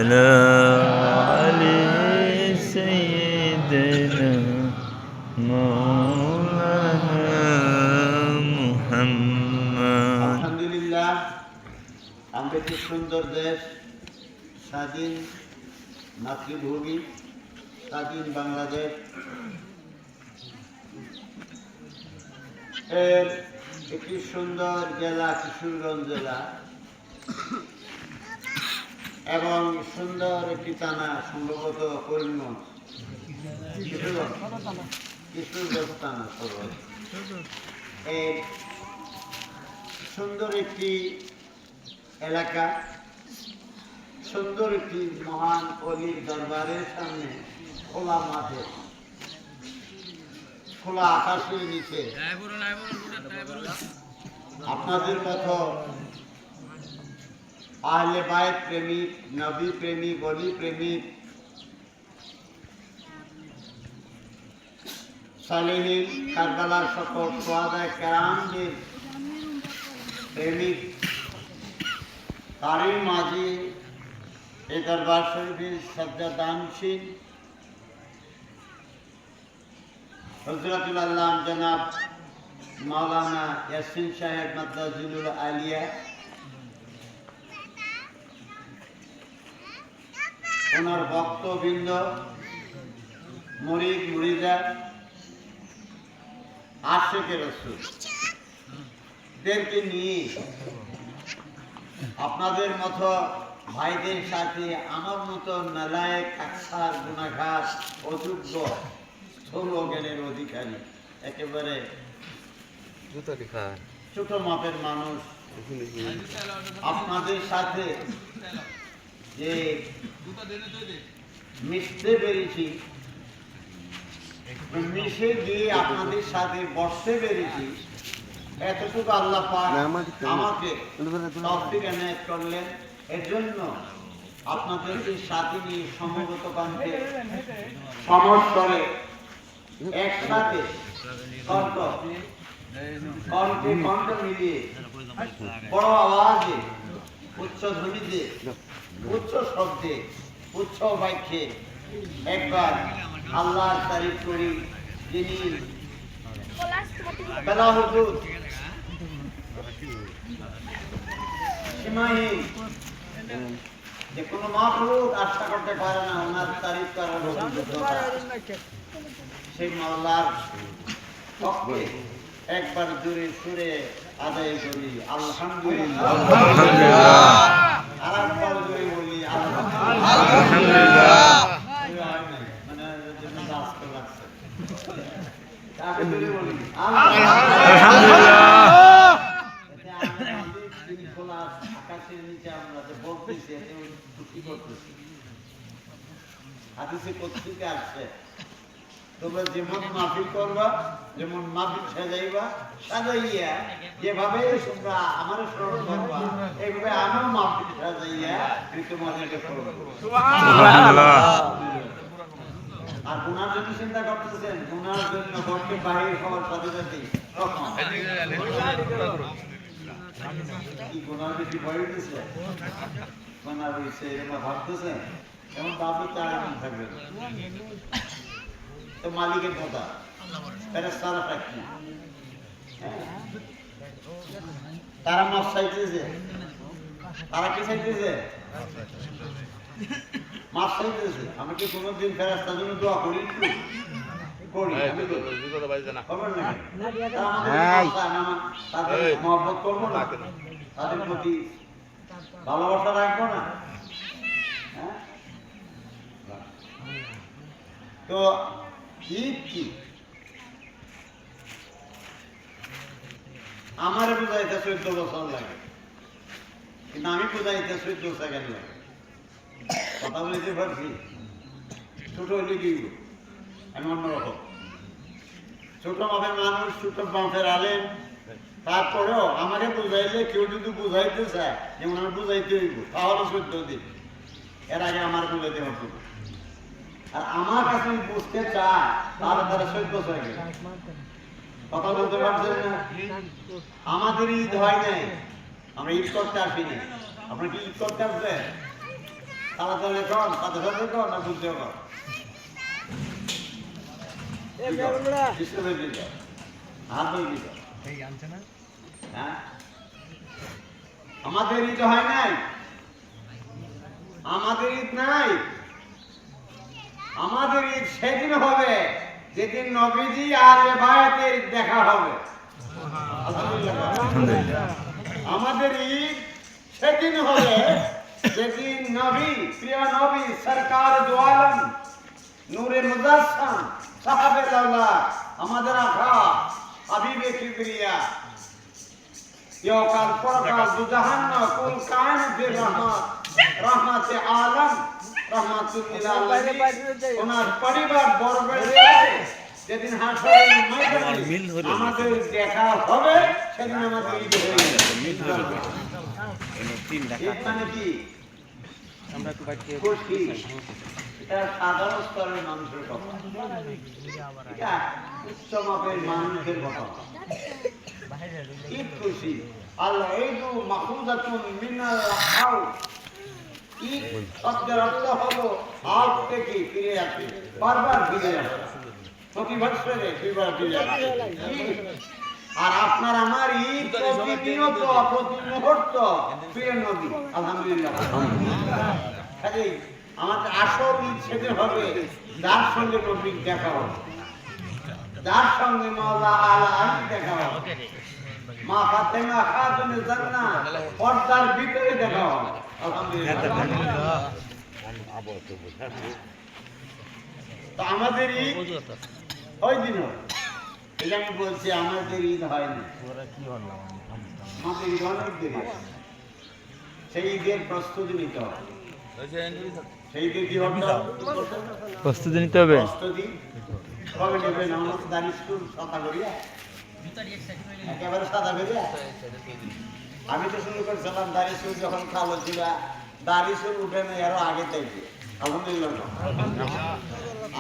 على علي سيدنا مولانا محمد আলহামদুলিল্লাহ আমাদের কি সুন্দর দেশ, স্বাধীন মাতৃভূমি, স্বাধীন বাংলাদেশ এর একটি সুন্দর জেলা কিশোরগঞ্জ জেলা এবং সুন্দর একটি থানা, সম্ভবত করিমগঞ্জ কিশোরগঞ্জ থানা এই সুন্দর একটি এলাকা, সুন্দর একটি মহান অলির দরবারের সামনে খোলা মাঠে, খোলা আকাশের নিচে আপনাদের মতো আহলে বায়ত প্রেমিক, নবী প্রেমিক, অলি প্রেমিক, সালেহীন, কারবালার সকল সোহাদায়ে কেরামদের প্রেমিক, তারই মাঝে এই দরবার শরীফের সজ্জাদানশীল হযরতুল আল্লাহ জনাব মাওলানা ইয়াসিন সাহেব মাদ্রাজুল আলিয়া, ওনার ভক্তবৃন্দ, মুরিদ মুরিদা, আশিকে রাসূল দেরকে নিয়ে আপনাদের মতো ভাইদের সাথে আমার মতো নালায়েক, আকসার, গুনাহগার, অযোগ্য, স্থূল জ্ঞানের অধিকারী, একেবারে ছোট মাপের মানুষ আপনাদের সাথে যে মিশতে পেরেছি, মিশে গিয়ে আপনাদের সাথে বসতে পেরেছি, এতটুকু আল্লাহ পাক আমাকে তৌফিক এনায়েত করলেন। এর জন্য আপনাদেরকে সাথে নিয়ে সমবেত কণ্ঠে সমস্বরে একসাথে কণ্ঠে কণ্ঠ মিলিয়ে বড় আওয়াজে, উচ্চ ধ্বনিতে, উচ্চ শব্দে, উচ্চ বাক্যে একবার আল্লাহর তারিফ করি, যিনি বেলা হুজুর সীমাহীন, যে কোনো মাখলুক আশা করতে পারে না ওনার তারিফ করার অভিজ্ঞতা, সেই মাওলার পক্ষে একবার জোরে সুরে আদায় করি আলহামদুলিল্লাহ, আর একবার জোরে বলি আলহামদুলিল্লাহ। মানে আজকে লাগছে জোরে বলি আলহামদুলিল্লাহ। আকাশের নিচে আমরা যে বলতেছি এতে খুশি করতেছি। হাদিসে কুদসিতে আসছে, তোমরা যেমন মাহফিল করবা, যেমন মাহফিল সাজাইবা, সাজাইয়া যেভাবে তোমরা আমার স্মরণ করবা, এইভাবে আমিও মাহফিল সাজাইয়া আমি তোমাদেরকে স্মরণ করবো। আর গুনার জন্য চিন্তা করতেছেন, গুনার জন্য ঘরকে বাহির হওয়ার সাথে সাথে কি গুনার বেশি ভয় হইতেছে, গুনার হয়েছে এরকম ভাবতেছেন, এমন ভাবলে তার এমন থাকবে তো মালিকের কথা ফেরেশতারা কি তারা মাফ চাইতেছে, তারা কি চাইতেছে? মাফ চাইতেছে। আমি কি কোনোদিন ফেরেশতার জন্য দোয়া করি? করি। তাদের মহব্বত করবো না, তাদের প্রতি ভালোবাসা রাখবো না? তো ঈদ কি আমার বুঝাইতে 14 বছর লাগে, কিন্তু আমি বুঝাইতে 14 সেকেন্ড লাগে। কথা বলতে পারছি, ছোট হলে কি আমি অন্যরকম, ছোট মাপের মানুষ, ছোট মাপের আলেম, তারপরেও আমাকে বুঝাইলে কেউ যদি বুঝাইতে চায়, যেমন আমি বুঝাইতে হইব, তাহলে 14 দিন, এর আগে আমার বুঝাইতে হতো। আর আমার কাছে বুঝতে চায় তাহলে তারা 14 সেকেন্ড। কথা বলতে পারছেন না? আমাদের ঈদ হয় নাই, আমরা ঈদ করতে আসি না। আপনার কি ঈদ করতে আসবেন? তাড়াতাড়ি কর, সাথে সাথে কর না বুঝতে কর। হাত ধরে দিত। হ্যাঁ? আমাদের ঈদ হয় নাই, আমাদের ঈদ নাই। আমাদের ঈদ সেদিন হবে যেদিন নবীজি আর রেবায়াতের দেখা হবে। আলহামদুলিল্লাহ। আমাদের ঈদ সেদিন হবে যেদিন নবী, প্রিয় নবী সরকার দু আলম নূরে মুজাসসাম সাহাবে আল্লাহ আমাদের আখা হাবিবে কিবরিয়া ইয়কাল পরকাল দুজাহান কুল কায়নাতের রহমত রহমতে আলম রহমাতুল লিল আলামিন ওনার পরিবার বর্গের সাথে যেদিন হাসরের ময়দানে আমাদের দেখা হবে সেদিন আমাদের ঈদ হয়ে যাবে। ঈদ মানে কি? খুশি। এটা সাধারণ স্তরের মানুষের কথা, এটা উচ্চ মাপের মানুষের কথা। ঈদ খুশি। আল্লাহ ঈদু মাহফুজাতুন মিনাল হাউ। ঈদ শব্দের অর্থ হলো আউট থেকে ফিরে আসে, বারবার ফিরে আসে, প্রতি বছরে দুইবার ফিরে আসে। আর আপনার আমার ঈদ প্রতিনিয়ত প্রতি মুহূর্ত প্রিয় নবী আলহামদুলিল্লাহ। কাজেই আমাদের আসল ঈদ সেদিন হবে যার সঙ্গে নবীর দেখা হবে, যার সঙ্গে মাওলা আলা আলী দেখা হবে, মা ফাতেমা খাতুনে জান্নাত পর্দার ভিতরে দেখা হবে আলহামদুলিল্লাহ। তো আমাদের ঈদ ওই দিন হবে। এটা আমি বলছি আমাদের ঈদ হয়নি, আমাদের ঈদ অনেক দেরি আছে। সেই ঈদের প্রস্তুতি নিতে হবে। সেই ঈদের কি হবে? প্রস্তুতি নিতে হবে। প্রস্তুতি কবে নেবেন? আমার দাড়ি চুল সাদা করিয়া, একেবারে সাদা করিয়া। আমি তো শুরু করেছিলাম দাড়ি চুল যখন কালো ছিল, দাড়ি চুল উঠে না আরো আগে থেকে আলহামদুলিল্লাহ।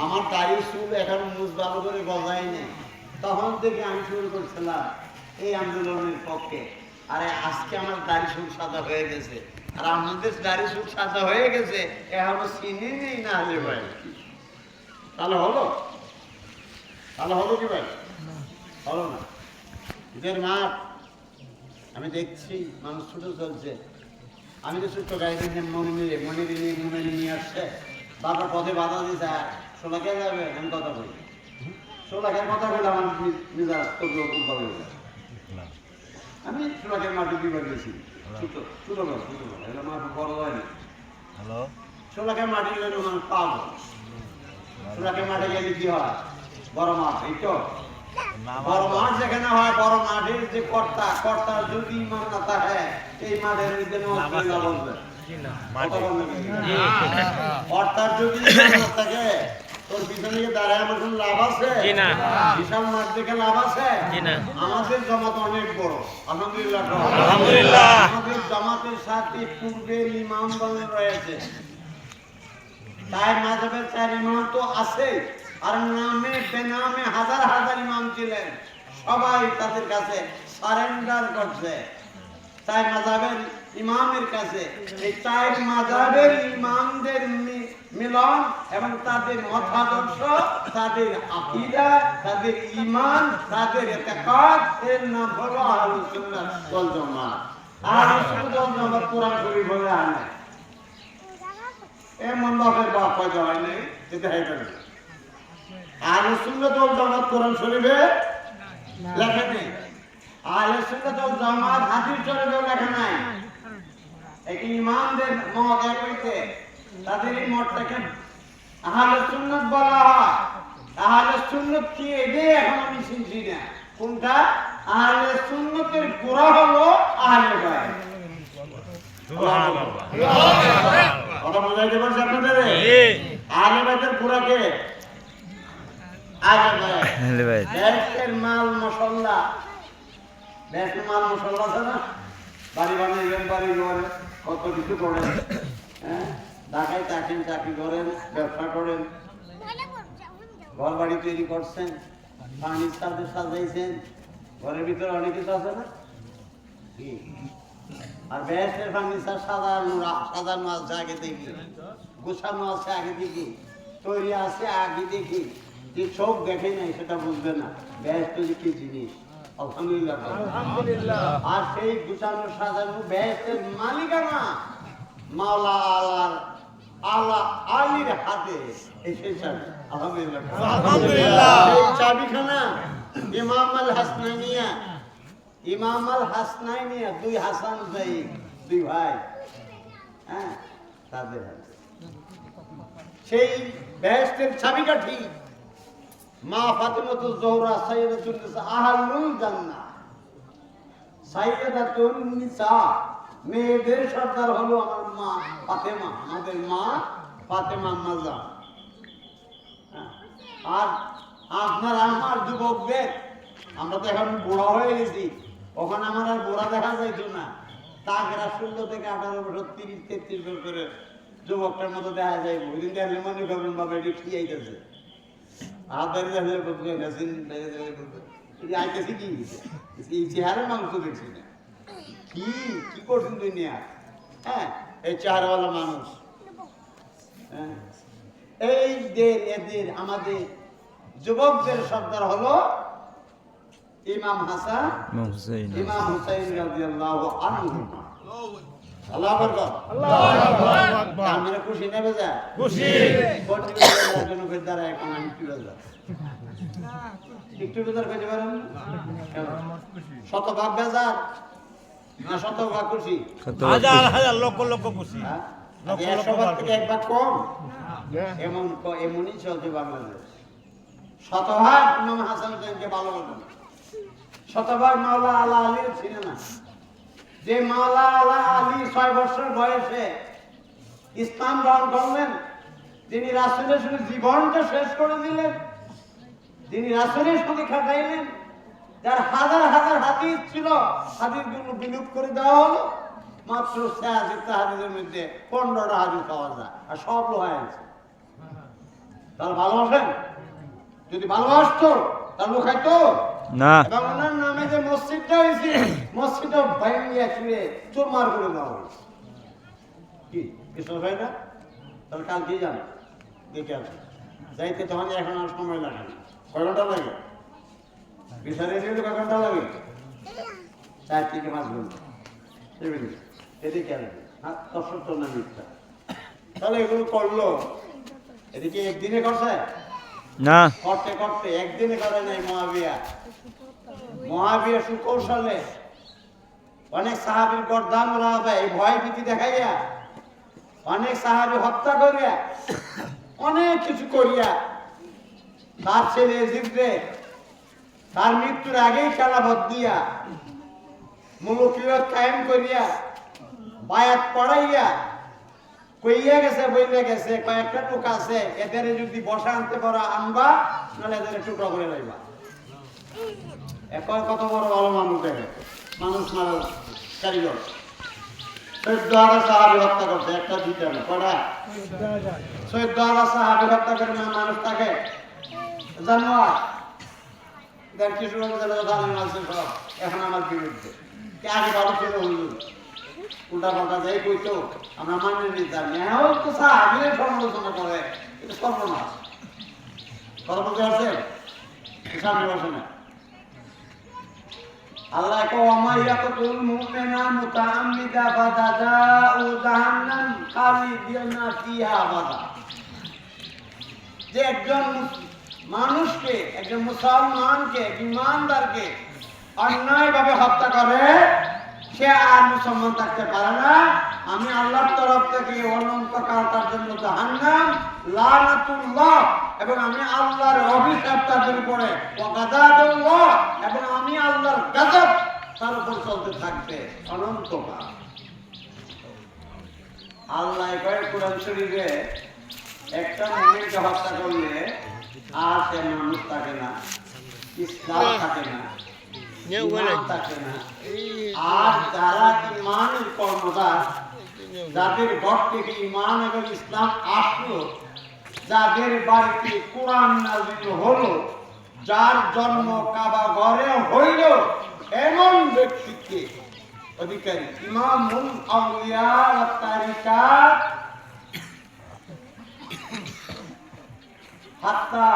আমার দাড়ি চুল এখন মুজ ভালো করে গজাই নেই, তখন থেকে আমি শুরু করছিলাম এই আন্দোলনের পক্ষে। আরে আজকে আমার দাড়ি চুল সাদা হয়ে গেছে, আর আমাদের দাড়ি চুল সাদা হয়ে গেছে, এখনো চিনি নেই না হলে ভাই। তাহলে হলো? তাহলে হলো কি ভাই? হলো না। ঈদের মাঠ আমি দেখছি মানুষ ছুটে চলছে। আমি তো ছোট্ট গাড়িতে মনে নিয়ে আসছে, বাবা পথে বাধা দিয়েছে, সোলাকে যাবে। আমি কথা বলি, সোলাকের কথা বলে আমার নিজের উদ্ভব হয়ে যায়। আমি সোলাকের মাঠে দুইবার গেছি, ছোট মাঠ বড় হয়নি। সোলাকের মাঠে গেলে মানুষ পাবো, সোলাকের মাঠে গেলে কি হয়? বড় মাঠ। এই তো বড় মাঠ যেখানে হয়, বড় মাঠের যে কর্তা যদি ইমান না থাকে, এই মাঠের মধ্যে বলবে কর্তার যদি ইমান না থাকে, তোর পিছনে দাঁড়ায় আমার কোন লাভ আছে? বিশাল মাঠ দেখে লাভ আছে? আমাদের জামাত অনেক বড় আলহামদুলিল্লাহ। আমাদের জামাতের সাথে পূর্বের ইমাম রয়েছে, তাই মাযহাবের 4 ইমাম তো আছে, আর নামে বেনামে হাজার হাজার ইমাম ছিলেন, সবাই তাদের কাছে সারেন্ডার করছে। তাই মাযহাবের ইমামের কাছে এই 4 মাযহাবের ইমামদের মিলন এবং তাদের মতাদর্শ, তাদের আকীদা, তাদের ঈমান, তাদের ইতিকাদ, এর নাম হলো আহলুস সুন্নাহ ওয়াল জামাত। আহলুস সুন্নাহ ওয়াল জামাত কোরআন শরীফ বলে আনে এমন বাপের বাপ পয়দা হয় নাই, যেতে হয় না। আহলুস সুন্নাহ ওয়াল জামাত কোরআন শরীফে লেখা নেই, আহলুস সুন্নাহ ওয়াল জামাত হাদিস শরীফে লেখা নাই। এই ইমামদের মত এক হইতে, তাদের এই মতটাকে আহলে সুন্নাত বলা হয়। আহলে সুন্নাত কি এটা এখন আমি চিনছি না কোনটা। আহলে সুন্নাতের গোড়া হলো আহলে বাইত। সুবহানাল্লাহ। কথা বুঝাইতে পারছি আপনাদের? আহলে বাইতের গোড়া কে? আহলে বাইত। দেশের মাল মশলা, দেশের মাল মশলা আছে না, বাড়ি বানাইবেন, বাড়ি ঘর কত কিছু করেন, হ্যাঁ, ঢাকায় থাকেন, চাকরি করেন, ব্যবসা করেন, ঘর বাড়ি তৈরি করছেন, ফার্নিচার সাজাইছেন, ঘরের ভিতরে অনেক কিছু আছে না। আর বেহেশতের ফার্নিচার সাজানো আছে আগে দেখি, গোছানো আছে আগে দেখি, তৈরি আছে আগে দেখি, যে চোখ দেখে নাই সেটা বুঝবে না বেহেশত যে কি জিনিস। আলহামদুলিল্লাহ। আর সেই গোছানো সাজানো বেহেশতের মালিকানা মাওলা আল্লাহ আলীর হাতে এসে চাবি। আলহামদুলিল্লাহ। সেই চাবিখানা ইমাম আল হাসনাইনিয়া দুই হাসান জাইদ, দুই ভাই, হ্যাঁ, তাদের হাতে সেই বেহেশতের চাবিকাঠি মা ফাতিমাতুজ জোহরা সাইয়্যিদাতুন নিসা আহলুল জান্নাহ, সাইয়্যিদাতুন নিসা, মেয়েদের সর্দার হলো আমার মা ফাতেমা, আমাদের মা ফাতেমা মাজা। আর আপনার আমার যুবকদের, আমরা তো এখন বুড়া হয়ে গেছি, ওখানে আমার আর বুড়া দেখা যাইতো না, তাগরা 16 থেকে 18 বছর 30-33 বছর করে যুবকটার মতো দেখা যায়। ওইদিন দেখলে মনে করবেন বাবা এটি ঠিক আইতেছে, হাত ধরে দেখলে আইতেছি কি এই চেহারা মাংস দেখছি না, কি কি করছেন দুনিয়া। হ্যাঁ, এই চেহারাওয়ালা মানুষ, হ্যাঁ, এদের আমাদের যুবকদের সর্দার হলো ইমাম হাসান, ইমাম হুসাইন রাদিয়াল্লাহু আনহুমা। আল্লাহু আকবার, আল্লাহু আকবার। আমরা খুশি না বেজা? খুশি। কোটি বেজার জন্য বেজার এখন আমি কি বেজা? একটু বেজার কইতে পারেন? শতভাগ বেজার না শতভাগ খুশি? হাজার হাজার লক্ষ লক্ষ খুশি। 100 ভাগ থেকে এক ভাগ কম, এমনই চলছে বাংলাদেশ। শতভাগ ইমাম হাসান হুসাইনকে ভালোবাসে না, শতভাগ মাওলা আলা আলীর ছিল না। যে মাওলা আলা আলী 6 বছর বয়সে ইসলাম গ্রহণ করলেন, যিনি রাসূলের সঙ্গে জীবনটা শেষ করে দিলেন, যিনি রাসূলের সঙ্গে খাটাইলেন, যার হাজার হাজার হাদিস ছিল, হাদিসগুলো বিলুপ্ত করে দেওয়া হলো, মাত্র 86টা হাদিসের মধ্যে 15টা হাদিস পাওয়া যায়, আর সব লোহায় আছে। তাহলে ভালোবাসেন? যদি ভালোবাসতো তাহলে লোকাইতো না। এবং ওনার নামে যে মসজিদটা হয়েছে, মসজিদটা ভাঙিয়ে চুড়ে চুরমার করে দেওয়া হয়েছে। কি কিছু হয় না? তাহলে কালকে যান, দেখে আসেন। যাইতে তখন এখন আর সময় লাগে না। কয় ঘন্টা লাগে? বিচারে নিলে কয় ঘন্টা লাগে? 4 থেকে 5 ঘন্টা। এদিকে আসবে, হ্যাঁ, 70 না মিথ্যা। তাহলে এগুলো করলো, এদিকে একদিনে করছে না, করতে করতে একদিনে করে নাই। মহাবিয়া সুকৌশলে অনেক সাহাবীর গর্দান উড়াবে, এই ভয় ভীতি দেখাইয়া অনেক সাহাবী হত্যা করিয়া, অনেক কিছু করিয়া, তার ছেলে এজিদকে তার মৃত্যুর আগেই খেলাফত দিয়া, মুলুকিয়ত কায়েম করিয়া, বায়াত পড়াইয়া কইয়া গেছে, বইলে গেছে কয়েকটা টুকা আছে, এদের যদি বসা আনতে পারো আনবা, নাহলে এদের টুকরা করে লইবা। এখন কত বড় ভালো মানুষ দেখে, মানুষ মারার কারিগর। 14,000 সাহাবী হত্যা করছে, একটা দুইটা না, কয়টা? 14,000 সাহাবী হত্যা করে না মানুষ থাকে জানোয়ার। দেন কিছু লোক জানেন আছে সব এখন আমার বিরুদ্ধে, কে আগে ভালো ছিল হুজুর, উল্টা পাল্টা যাই কইতো আমরা মানিয়ে নিতাম। এখন তো সাহাবীর সমালোচনা করে, এটা সর্বনাশ। কথা বলতে পারছেন? সামনে বসে না। আল্লাহ কো আমায়াতুল মুমিনা মুতাআম্মিদা ফাদাজাউ জাহান্নাম খালিদিনা ফিহা আবাদা। যে একজন মানুষকে, একজন মুসলমানকে, ইমানদারকে অন্যায়ভাবে হত্যা করে, সে আর মুসলমান থাকতে পারে না। আমি আল্লাহর তরফ থেকে অনন্তকাল তার জন্য জাহান্নাম, লানাতুল্লাহ, এবং আমি আল্লাহর অভিশাপ তাদের উপরে, ওয়া গাযাবুল্লাহ, এবং আমি আল্লাহর গজব তার উপর চলতে থাকবে অনন্তকাল। আল্লাহ কয় কোরআন শরীফে, একটা মুমিনকে হত্যা করলে আর সে মানুষ থাকে না, ইসলাম থাকে না, ঈমান থাকে না। আর যারা ঈমানের কর্মদার, যাদের ঘর থেকে ঈমান এবং ইসলাম আসলো, যাদের বাড়িতে কোরআন নাযিল হলো, যার জন্ম কাবা ঘরে হইল, এমন ব্যক্তিকে অধিকারী ইমামুল আউলিয়া ওয়াত তারিকাত হাত্তা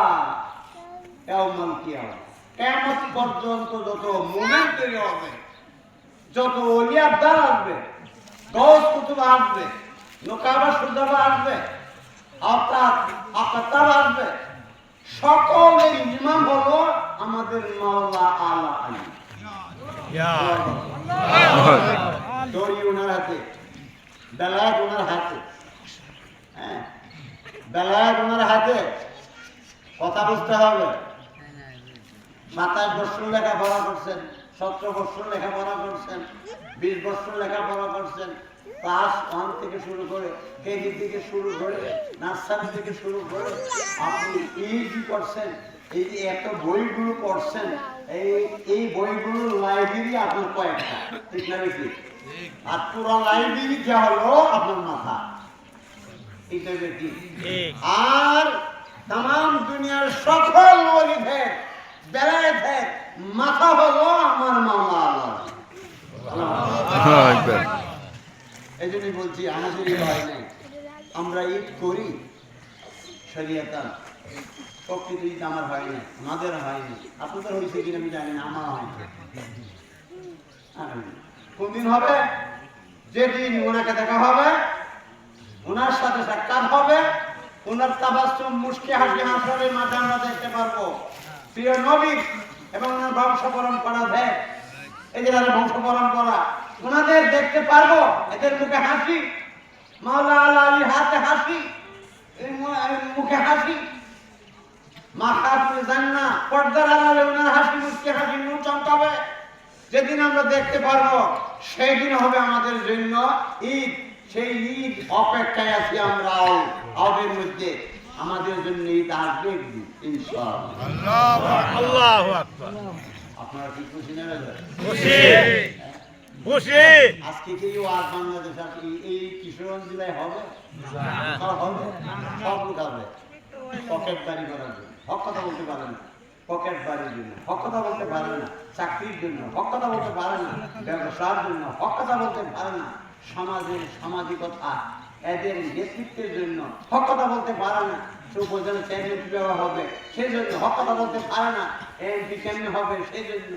ইয়াউমাল কিয়ামা, কিয়ামত পর্যন্ত যত মুমিন তৈরি হবে, যত ওলি আব্দাল আসবে, গৌস কুতুব আসবে, নুকাবা সুজাবা আসবে, অর্থাৎ আকাতাব আসবে, সকলের ইমাম হলো আমাদের মাওলা আলা আলী। দড়ি ওনার হাতে, বেলায়েত ওনার হাতে, হ্যাঁ বেলায়েত ওনার হাতে। কথা বুঝতে হবে। 27 বছর লেখাপড়া করছেন, 17 বছর লেখাপড়া করছেন, 20 বছর লেখাপড়া করছেন, ক্লাস 1 থেকে শুরু করে, কেজি থেকে শুরু করে, নার্সারি থেকে শুরু করে আপনি পিএইচডি করছেন, এই যে এত বইগুলো পড়ছেন, এই বইগুলোর লাইব্রেরি আপনার কয়েকটা, ঠিক না বেশি? আর পুরো লাইব্রেরি যা হলো আপনার মাথা, এটা বেশি। আর তাম দুনিয়ার সকল ওলিদের বেলায়েতের মাথা হলো আমার মাওলা আল্লাহ। এই জন্যই বলছি আমাদের হয় নাই, আমরা ঈদ করি শরীয়তান, প্রকৃত ঈদ আমার হয় না, আমাদের হয় না। আপনাদের হয়েছে কিনা আমি জানি না, আমার হয় না। কোন দিন হবে? যেদিন ওনাকে দেখা হবে, ওনার সাথে সাক্ষাৎ হবে, ওনার তাবাসসুম মুস্কি হাসি হাসরের মাঝে আমরা দেখতে পারবো প্রিয় নবী এবং ওনার বংশ পরম্পরা ভেদ, এই যে বংশ পরম্পরা ওনাদের দেখতে পারবো, এদের মুখে হাসি, মাওলা আলা আলী হাতে হাসি, মুখে হাসি, মাখাতুল জান্নাহ পর্দার আড়ালে ওনার হাসি মুস্কি হাসি নূর চমকাবে। যেদিন আমরা দেখতে পারবো সেই দিন হবে আমাদের জন্য ঈদ। সেই ঈদ অপেক্ষায় আছি আমরা, আবের মধ্যে আমাদের জন্য ঈদ আসবে একদিন ইনশাআল্লাহ। আল্লাহু আকবার। আপনারা কি খুশি না? খুশি খুশি। আজকে কি ওয়াজ বাংলাদেশ এই কিশোরগঞ্জ জেলায় হবে? হবে, সব লোক হবে পকেট বাড়ি করার জন্য, হক কথা বলতে পারে না, পকেট বাড়ির জন্য হক কথা বলতে পারে না, চাকরির জন্য হক কথা বলতে পারে না, ব্যবসার জন্য হক কথা বলতে পারে না, সমাজের সামাজিকতা এদের নেতৃত্বের জন্য হক কথা বলতে পারে না, উপজেলা চেয়ারম্যান কিভাবে হবে সেই জন্য হক কথা বলতে পারে না, এমপি কেমনে হবে সেই জন্য।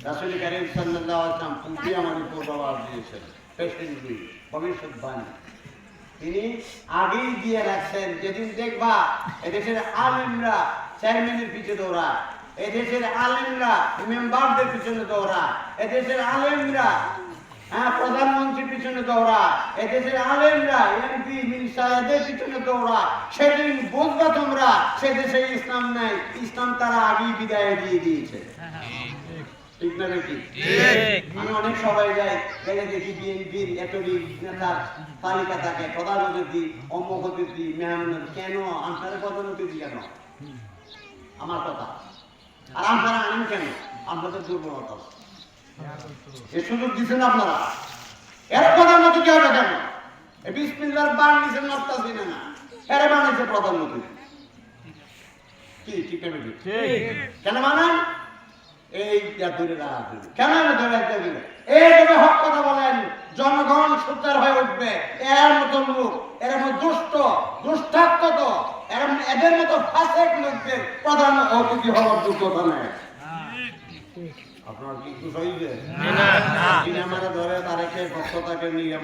রাসূল কারীম সাল্লাল্লাহু আলাইহি ওয়াসাল্লাম পুঁজি আমাদের পূর্বাভাস দিয়েছেন, পেশেন্টলি ভবিষ্যৎবাণী তিনি আগেই দিয়ে রাখছেন। যেদিন দেখবা এদেশের আলেমরা চেয়ারম্যানের পিছনে দৌড়ায়, এদেশের আলেমরা মেম্বারদের পিছনে দৌড়ায়, এদেশের আলেমরা প্রধানমন্ত্রীর পিছনে দৌড়ায়, এদেশের আলেমরা এমপি মিনিস্টারদের পিছনে দৌড়ায়, সেদিন বুঝবা তোমরা সে দেশে ইসলাম নাই, ইসলাম তারা আগেই বিদায় দিয়ে দিয়েছে। ঠিক না বেশি? আমি অনেক সবাই যাই, গেলে দেখি বিএনপির এতটি নেতার তালিকা থাকে, প্রধানমন্ত্রী অমুক অতিথি মেহমান, কেন আপনারা পদোন্নতি কেন? আমার কথা। আর আপনারা আনেন কেন? আপনাদের দুর্বলতা, এ সুযোগ দিচ্ছেন আপনারা। এর প্রধানমন্ত্রী কি হবে কেন? বিসমিল্লাহর বান নিছেন নড়তাছি না, এর বানাইছে প্রধানমন্ত্রী। কি ঠিক না বেশি? কেন বানান? এই ধরে রাখা কেন ধরে রাখতে দিবে? এইভাবে হক কথা বলেন, জনগণ সোচ্চার হয়ে উঠবে। এর মতো লোক, এর মতো দুষ্ট দুষ্টাত্মক, এদের মতো ফাসেক লোকদের প্রধান অতিথি হওয়ার যোগ্যতা নেই। আপনার কি খুশ হইবে? সিনেমারে ধরে তারেকে ভক্ততাকে নিয়ে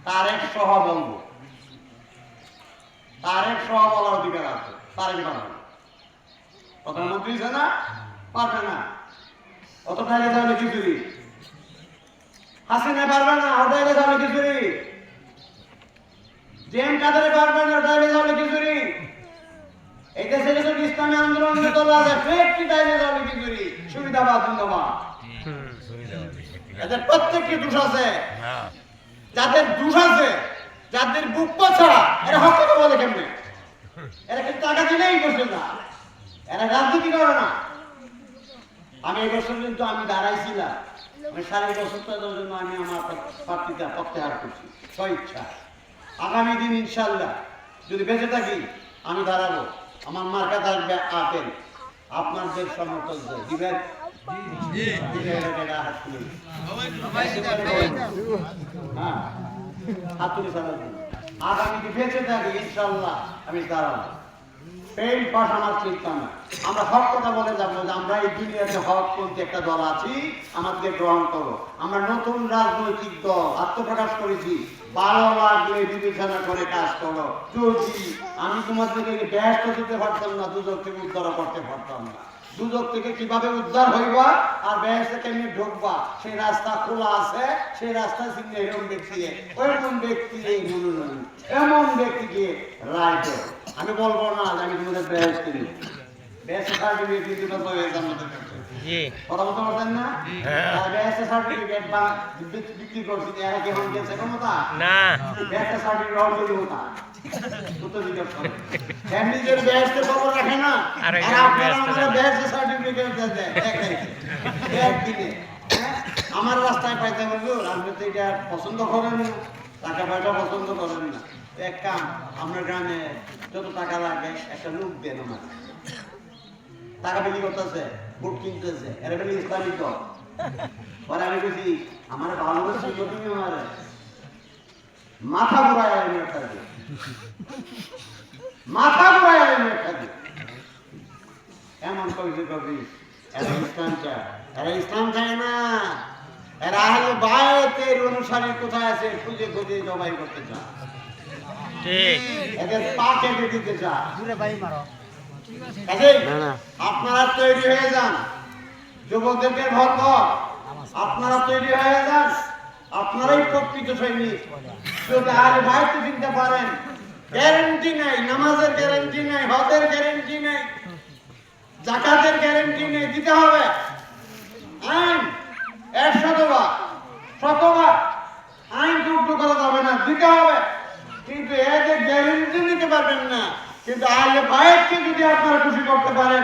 তারেক সহ বলবো, তারেক সহ বলার অধিকার আছে, তারেক বানাবে প্রধানমন্ত্রী না পারবে না, অত টাইলে যাবে খিচুড়ি, হাসিনা পারবে না, ওটাইলে যাবে খিচুড়ি, জেম কাদারে পারবে না, ওটাইলে যাবে খিচুড়ি। এই দেশে যখন ইসলামী আন্দোলন তোলা যায় ফেরটি টাইলে যাবে খিচুড়ি, সুবিধাবাদ ধন্যবাদ। এদের প্রত্যেকটি দোষ আছে, যাদের দোষ আছে, যাদের বুক পছা, এরা হক কথা বলে কেমনে? এরা কিন্তু টাকা দিলেই বসে না, এরা রাজনীতি করে না। আমি এই বছর কিন্তু আমি দাঁড়াইছিলাম, আমি 4.5 বছর জন্য আমি আমার প্রার্থীতা প্রত্যাহার করছি স্বইচ্ছা। আগামী দিন ইনশাল্লাহ যদি বেঁচে থাকি আমি দাঁড়াবো, আমার মার্কা থাকবে আপেল। আপনাদের সমর্থন দিবেন? হ্যাঁ, হাতুড়ি ছাড়ার জন্য আর আমি যদি বেঁচে থাকি ইনশাল্লাহ আমি দাঁড়াবো। পেইন পাশ আমার চিন্তা না। আমরা হক কথা বলে যাবো যে আমরা এই দুনিয়াতে হক বলতে একটা দল আছি, আমাদের গ্রহণ করো। আমরা নতুন রাজনৈতিক দল আত্মপ্রকাশ করেছি, ভালো লাগলে বিবেচনা করে কাজ করো। যদি আমি তোমাদেরকে ব্যস্ত দিতে পারতাম না, দুজক থেকে উদ্ধার করতে পারতাম না। দুজক থেকে কিভাবে উদ্ধার হইবা আর ব্যস্ত কেমনি ঢুকবা সেই রাস্তা খোলা আছে। সেই রাস্তা চিনে এরকম ব্যক্তি, ওইরকম ব্যক্তি এমন ব্যক্তিকে রায় দেয়। আমি বলবো না যে আমি তোমাদের ব্যস্ত দিই, ব্যস্ত সার্টিফিকেট দিতে পারবো আমাদের কাছে। কথা বলতে পারতেন না? ব্যস্ত সার্টিফিকেট বা বিক্রি করছি এরা কি হন গেছে ক্ষমতা না? ব্যস্ত সার্টিফিকেট হন গেছে কোথা নিজের ব্যস্ত খবর রাখে না, আর আপনারা আমাদের ব্যস্ত সার্টিফিকেট দেন একদিনে। আমার রাস্তায় পাইতে পারবো, আপনি তো এটা পছন্দ করেন না, টাকা পয়সা পছন্দ করেন না। এক কাম, আপনার গ্রামে যত টাকা লাগে একটা লোক দেন, আমার টাকা বিক্রি করতেছে, বুট কিনতেছে, এরা বলি ইসলামিক দল। পরে আমি বলছি আমার ভালো করে তুমি আমার মাথা ঘুরায় আমি একটা দিই, মাথা ঘুরায় আমি একটা দিই। এমন কবি কবি এরা ইসলাম চায়, এরা ইসলাম চায় না, এরা আহলে বায়তের অনুসারী কোথায় আছে খুঁজে খুঁজে জবাই করতে চায়, এদের পা কেটে দিতে চায়। আপনারা তৈরি হয়ে যান, যুবকদেরকে ভক্ত আপনারা তৈরি হয়ে যান, আপনারাই প্রকৃত সৈনিক। যদি আহলে বায়ত চিনতে পারেন, গ্যারান্টি নাই, নামাজের গ্যারান্টি নাই, হজের গ্যারান্টি নাই, যাকাতের গ্যারান্টি নেই, দিতে হবে আইন 100বার আইন টুকটু করা যাবে না, দিতে হবে। কিন্তু এদের গ্যারান্টি নিতে পারবেন না। কিন্তু আহলে বায়তকে যদি আপনারা খুশি করতে পারেন,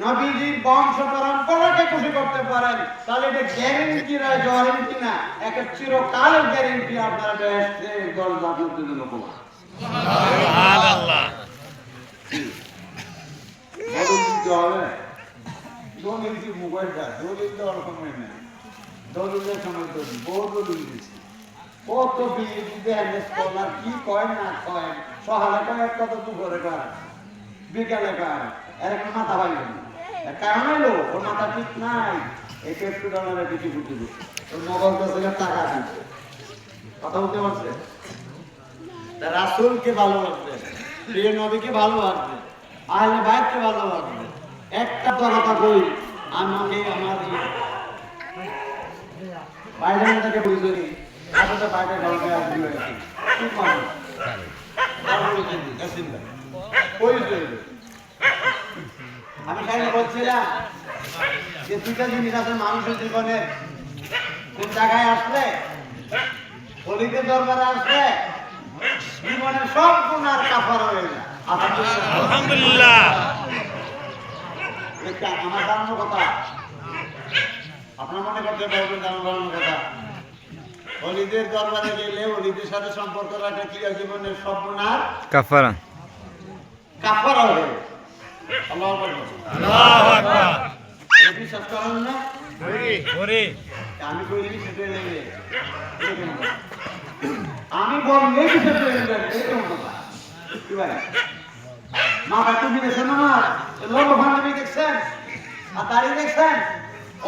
নবীজির বংশ পরম্পরাকে খুশি করতে পারেন, তাহলে এটা গ্যারান্টি না, গ্যারান্টি না, একটা চিরকালের গ্যারান্টি। আপনারা বেহেশতের দরজা আপনাদের জন্য খোলা। সুবহানাল্লাহ। দলিল দিতে হবে, দলিল কি মোবাইলটা, দলিল দেওয়ার সময় নেই, দলিলের সময় দলিল, বহু দলিল দিচ্ছি। কত বিয়ে দেন স্কলার কি কয় না কয়, সকালে কয় কত দুপুরে কয়, বিকালে কয়, এরকম মাথা পাইবেন না। কারণ হইলো ওর মাথা ঠিক নাই, এই $50 কিছু বুদ্ধি দিচ্ছে, ওর মোবাইল 10,000 টাকা দিচ্ছে। কথা বলতে পারছে? রাসূলকে ভালোবাসবে, প্রিয় নবীকে ভালোবাসবে, আহলে বায়তকে ভালোবাসবে। একটা কথা কই, আমাকে আমার বাইরে থেকে বুঝলি আসলে বাইরে গল্পে আসবি কি মানুষ আমি খালি বলছিলাম যে দুইটা জিনিস আছে মানুষের জীবনে, কোন জায়গায় আসলে, অলিদের দরবারে আসলে জীবনের সব গুনার কাফারা হয়ে যায়। আলহামদুলিল্লাহ। আমার জানানোর কথা, আপনার মনে করতে পারবেন আমার জানানোর কথা, অলিদের দরবারে গেলে অলিদের সাথে সম্পর্ক রাখা কি জীবনের সব গুনার কাফারা কাফারা হয়ে যায়। আল্লাহু আকবার। বিশ্বাস করেন না? আমি কইলি সেটা নেবে, আমি বললে সেটা নেবে, এরকম কথা কি ভাই? মাথা টুপি দেখছেন না, লোক ভান্ডামি দেখছেন, আর দাঁড়িয়ে দেখছেন,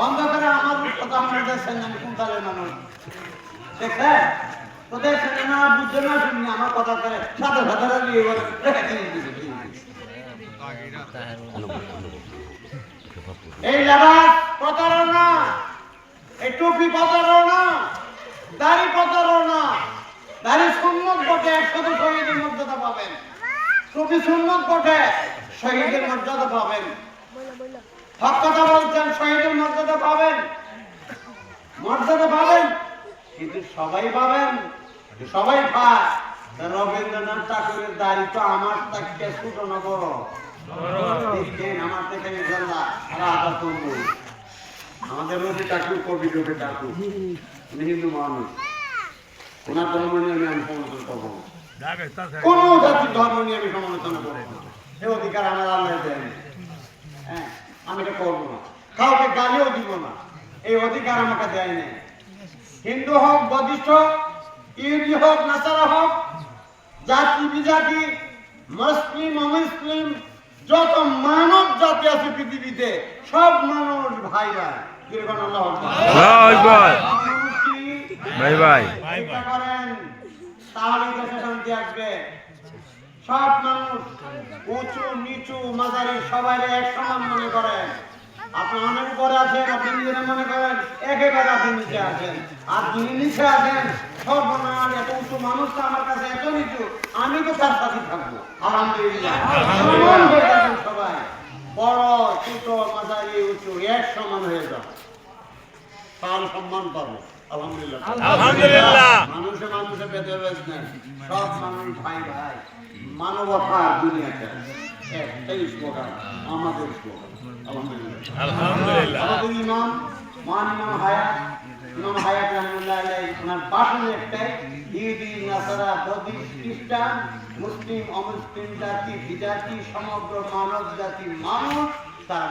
অন্ধকারে আমার কথা আপনারা দেখছেন, আমি কোন কালের মানুষ দেখছেন তো দেখছেন না, বুঝছে না, শুনি আমার কথা করে সাথে সাথে এই লেবাস প্রতারণা, এই টুপি প্রতারণা, দাড়ি প্রতারণা। দাড়ি সুন্নত বটে, 100 শহীদের মর্যাদা পাবেন, টুপি সুন্নত বটে, শহীদের মর্যাদা পাবেন। হক কথা বলছেন, শহীদের মর্যাদা পাবেন, মর্যাদা পাবেন, কিন্তু সবাই পাবেন, সবাই পায়। রবীন্দ্রনাথ ঠাকুরের দাড়ি তো আমার থেকে ছোট না বড়, আমার থেকে আমাদের রবি ঠাকুর কবি রবি ঠাকুর হিন্দু মানুষ, ওনার ধর্ম নিয়ে আমি সমর্থন করবো না, কোন জাতির ধর্ম নিয়ে আমি সমালোচনা করবো না, সে অধিকার আমার আল্লাহ দেন। হ্যাঁ, আমি এটা করবো না, কাউকে গালিও দিব না, এই অধিকার আমাকে দেয় নাই। হিন্দু হোক, বৌদ্ধিস্ট হোক, ইহুদি হোক, নাসারা হোক, জাতি বিজাতি, মুসলিম অমুসলিম, যত মানব জাতি আছে পৃথিবীতে সব মানুষ ভাই ভাই। যেরকম আল্লাহু আকবার। আল্লাহু আকবার। মানুষ কি? ভাই ভাই। এটা করেন তাহলে দেশে শান্তি আসবে। সব মানুষ উঁচু নিচু মাঝারি সবাই এক সমান মনে করেন। আপনি অনেক উপরে আছেন, আপনি নিজেরা মনে করেন একেবারে আপনি নিচে আছেন, আর যিনি নিচে আছেন সর্বনাশ, এত উঁচু মানুষটা আমার কাছে এত নিচু, আমি তো তার সাথে থাকবো। আলহামদুলিল্লাহ সমান হয়ে যাবেন সবাই, বড় ছোট মাঝারি উঁচু এক সমান হয়ে যাবে, তার সম্মান পাবো। আলহামদুলিল্লাহ আলহামদুলিল্লাহ। মানুষে মানুষে ভেদাভেদ নেই, সব মানুষ ভাই ভাই। মানবতা দুনিয়াতে একটাই স্লোগান, আমাদের স্লোগান। আলহামদুলিল্লাহ। আলহামদুলিল্লাহ। আমাদের ইমাম মহান ইমাম হায়াত রাহমাতুল্লাহ আলাইহি ওনার ভাষণে একটাই, ইহুদি নাসারা বৌদ্ধ খ্রিস্টান মুসলিম অমুসলিম জাতি বিজাতি সমগ্র মানব জাতি মানুষ, তার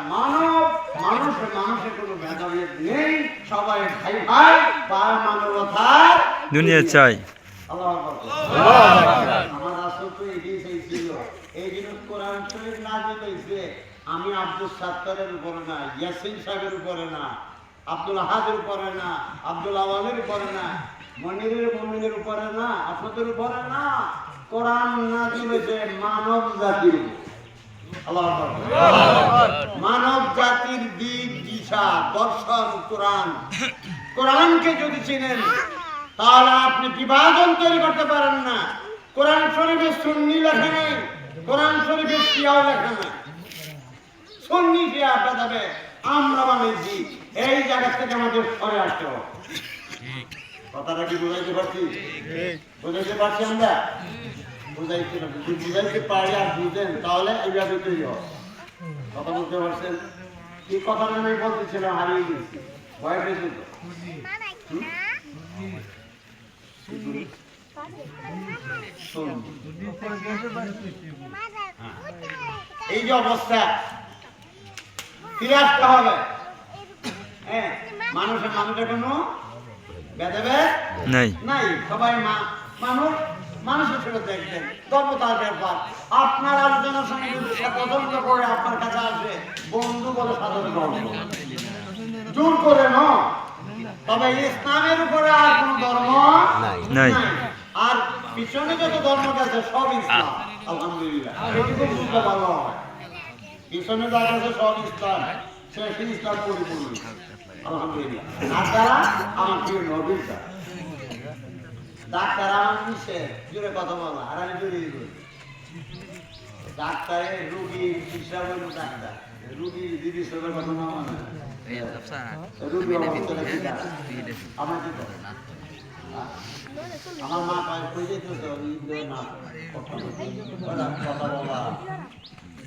মানুষের কোনো ভেদাভেদ নেই, সবাই ভাই ভাই, তার মানবতার দুনিয়া চাই। আল্লাহু আকবার। আমার রাসূল তো এগিয়ে ছিল, এই জিনিস কোরআন শরীফ নাযিল হয়েছে আমি আব্দুল সাত্তারের উপরে না, ইয়াসিন সাহেবের উপরে না, আব্দুল আহাদের উপরে না, আব্দুল আওয়ালের উপরে না, মনিরের মুমিনের উপরে না, আপনাদের উপরে না, কোরআন নাযিল হয়েছে মানব জাতির উপর। আল্লাহু আকবার। মানব জাতির দিক দিশা দর্শন কোরআন। কোরআনকে যদি চিনেন তাহলে আপনি বিভাজন তৈরি করতে পারেন না। কোরআন শরীফে সুন্নি লেখা নেই, কোরআন শরীফে শিয়াও লেখা নেই। সুন্নি শিয়া আপনাদের আমরা বানিয়েছি, এই জায়গা থেকে আমাদের সরে আসতে হবে। কথাটা কি বুঝাইতে পারছি? বুঝাইতে পারছি আমরা? বুঝাইতে পারি আর বুঝেন তাহলে এইভাবে তৈরি হবে। কথা বলতে পারছেন? কি কথাটা আমি বলতেছিলাম, হারিয়ে গেছি, ভয় পেয়েছি তো। এই যে অবস্থা ফিরে আসতে হবে। হ্যাঁ, মানুষের কোনো ভেদাভেদ নাই। সবাই মানুষের ছেলে দেখবেন, ধর্ম তার ব্যাপার। আপনার আলোচনার সঙ্গে যদি সে পছন্দ করে আপনার কাছে আসবে, বন্ধু বলে সাধারণ গ্রহণ করবে, জোর করে ন। তবে ইসলামের উপরে আর কোন ধর্ম নাই, আর পিছনে যত ধর্ম আছে সব ইসলাম। আলহামদুলিল্লাহ, এটুকু বুঝতে ভালো হয়। পিছনে যা আছে সব ইসলাম, সে ইসলাম পরিপূর্ণ। আলহামদুলিল্লাহ। আর তারা আমার প্রিয় নবীর দ্বারা। ডাক্তার আমার নিষে জোরে কথা বলা, আর আমি জোরে বলি। ডাক্তারের রুগী চিকিৎসা করবো, ডাক্তার রুগী দিদি সবের কথা না মানে রুগী অবস্থাটা কি আমার কি করে না, আমার মা পায় কই যেত তো না কথা বলা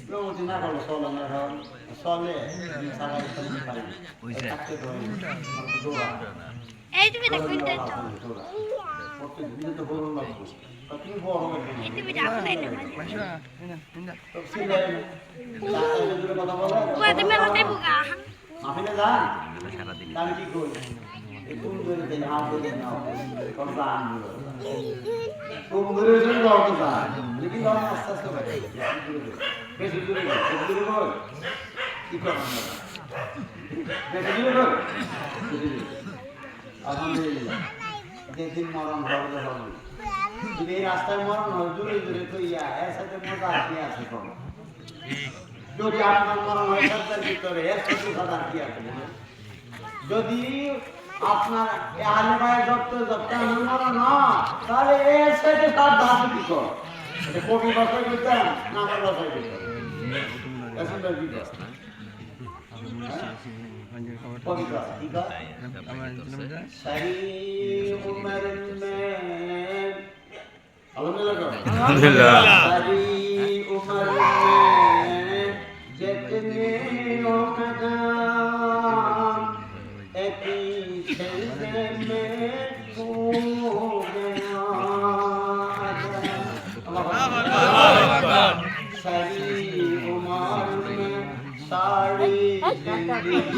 প্রমোদি না করলো চলে না চলে সারা পারি থাকতে ধরে এই তুমি দেখো প্রত্যেকদিন তো বলুন না তুমি বড় হবে তুমি ডাকো না এটা তো সিলাই ডাক্তারের কথা বলে ওই তুমি হতে বুকা আপনি যান সারা দিন আমি কি করি এই কোন ধরে দেন হাত ধরে নাও কোন দান কোন ধরে ধরে দাও তো দান लेकिन দাও আস্তে আস্তে করে বেশি দূরে বল কি করব বেশি দূরে বল আলহামদুলিল্লাহ যেদিন মরণ হবে হবে যদি এই রাস্তায় মরণ হয় দূরে দূরে তো এর সাথে মজা কি আছে কোনো যদি আপনার মরণ হয় সরকার ভিতরে এর সাথে সাদা কি আছে যদি আপনার আলে ভাই জপ্ত আমার মরণ না তাহলে এর সাথে তার দাবি কি কর এটা কবি ভাষায় করতেন না আমার ভাষায় করতেন এখন তো কি করতেন কবিতা ঠিক আছে সারি উমর মে আলহামদুলিল্লাহ सारी उम्र में जितने हो कदम एक छलके में खो गया सारी उम्र में सारी जिंदगी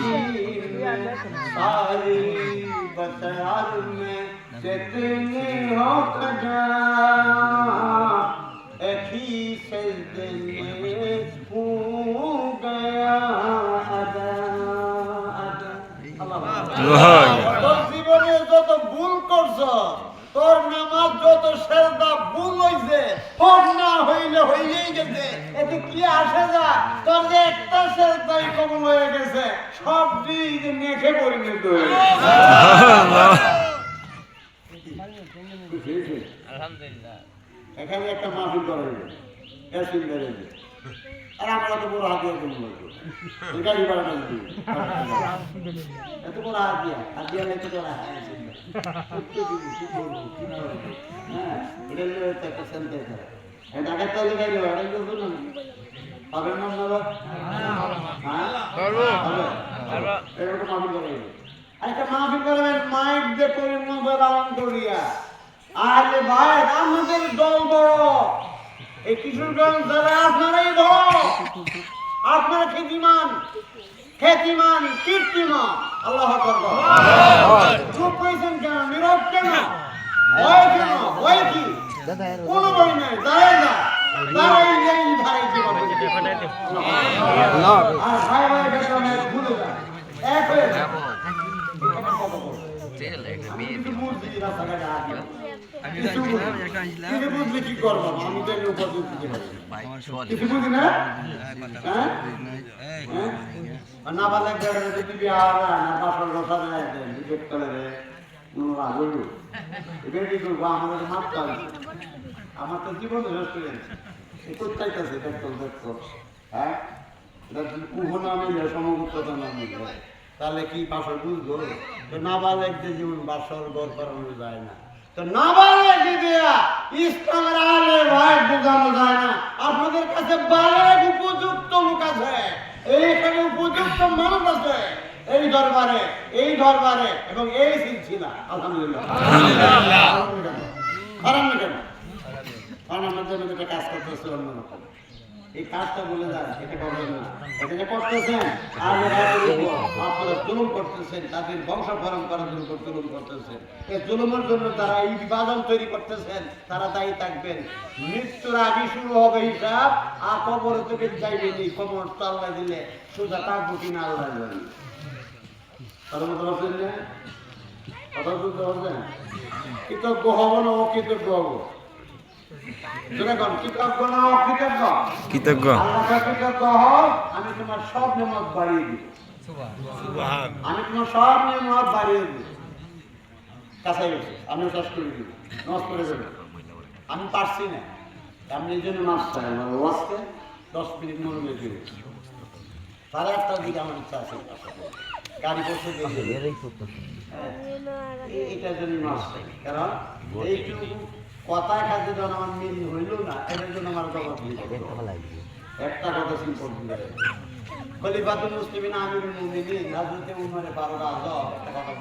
में सारी बसार में जितने हो कदम লোহাই তোর জীবনে যত ভুল করছ, তোর নামাজ যত সেজদা ভুল হইছে, হোক না হইলে হইলেই গেছে, এতে কি আসে যা? তোর যে একটা সেজদাই কবুল হয়ে গেছে, সব দিক মেখে পরিণত হয়ে গেছে। এখানে একটা মাহফিল করা হইল, এসিন বেড়েছে, আর আমরা তো বড় হাতিয়া করবো, গাড়ি ভাড়া দিবি, এত বড় হাতিয়া নেই তো তোরা হ্যাঁ, এটা হলো একটা সেন্টার করা। এটা আগের তাহলে গাড়ি ভাড়া করবো না, হবে না আপনারা? হ্যাঁ, হবে। এরকম মাহফিল করা হইল। আরেকটা মাহফিল করবেন মাইক দিয়ে পরিণত রাউন্ড করিয়া। আরে ভাই, আমাদের দল বড়, এই কিশোরগঞ্জ জেলা আপনারাই বড়, আপনারা খ্যাতিমান, কীর্তিমান। আল্লাহু আকবার। চুপ করেছেন কেন? নীরব কেন? ভয় কেন? ভয় কি? কোনো ভয় নাই, দাঁড়াই যা, দাঁড়াই যাই, ধারাই জীবন। আর ভাই ভাই বেতনে ভুলে যায়, এক হয়ে যায়। কিছু বুঝছি রাস্তাঘাটে আগে, কিছু বুঝলে কি করবো? আমি তো এর উপর দিতে পারি, কিছু বুঝি না। হ্যাঁ, না পারলে দিবি আর না বাসর বসাবে বিকেট করে বলবো এবার কি করবো? আমাদের মারতে হবে, আমার তো জীবন রেস্টুরেন্ট চাইতেছে দেখতো। হ্যাঁ, এটা কুহ না মিলে সমবুদ্ধতা না মিলে তাহলে কি বাসর বুঝবো? তো নাবালেকদের জীবন বাসর গড় করানো যায় না, তো নাবালেক দিয়া ইসলামের আলে ভাই বোঝানো যায় না। আপনাদের কাছে বালেক উপযুক্ত লোক আছে, এইখানে উপযুক্ত মানুষ আছে এই দরবারে এবং এই সিলসিলা। আলহামদুলিল্লাহ। কারণ কেন? কারণ আমাদের মধ্যে কাজ করতেছে অন্যরকম। এই কাজটা বলে যায়, এটা করবেন না, এটা যে করতেছেন আর আপনারা জুলুম করতেছেন, তাদের বংশ পরম্পরার উপর জুলুম করতেছেন। এই জুলুমের জন্য তারা এই বিভাজন তৈরি করতেছেন, তারা দায়ী থাকবেন। মৃত্যুর আগে শুরু হবে হিসাব, আর কবর থেকে যাইবেনি, কবর চাল্লা দিলে সোজা থাকবো কিনা আল্লাহ জানে। কথা বলতে পারছেন না? কথা বলতে পারছেন? কৃতজ্ঞ হব না অকৃতজ্ঞ হব? কৃতজ্ঞ। আমি তোমার সব নিয়ামত বাড়িয়ে দিব, আমি তোমার সব নিয়ামত বাড়িয়ে দিব। কাছাই গেছে, আমি চাষ করে দিব, নষ্ট করে দেবো। আমি পারছি না, আমি এই জন্য মাছ চাই না, 10 মিনিট মনে লেগে গেছি। 8:30টার দিকে আমার ইচ্ছা আছে গাড়ি পৌঁছে দিয়ে এইটার জন্য মাছ চাই। কারণ এইটুকু কথায় কাজে যখন আমার মিল হইল না, এটার জন্য আমার একটা কথা সিম্পল খলিফাতুল মুসলিমিন আমিরুল মুমিনিন হযরত উমর ফারুক আযম একটা কথা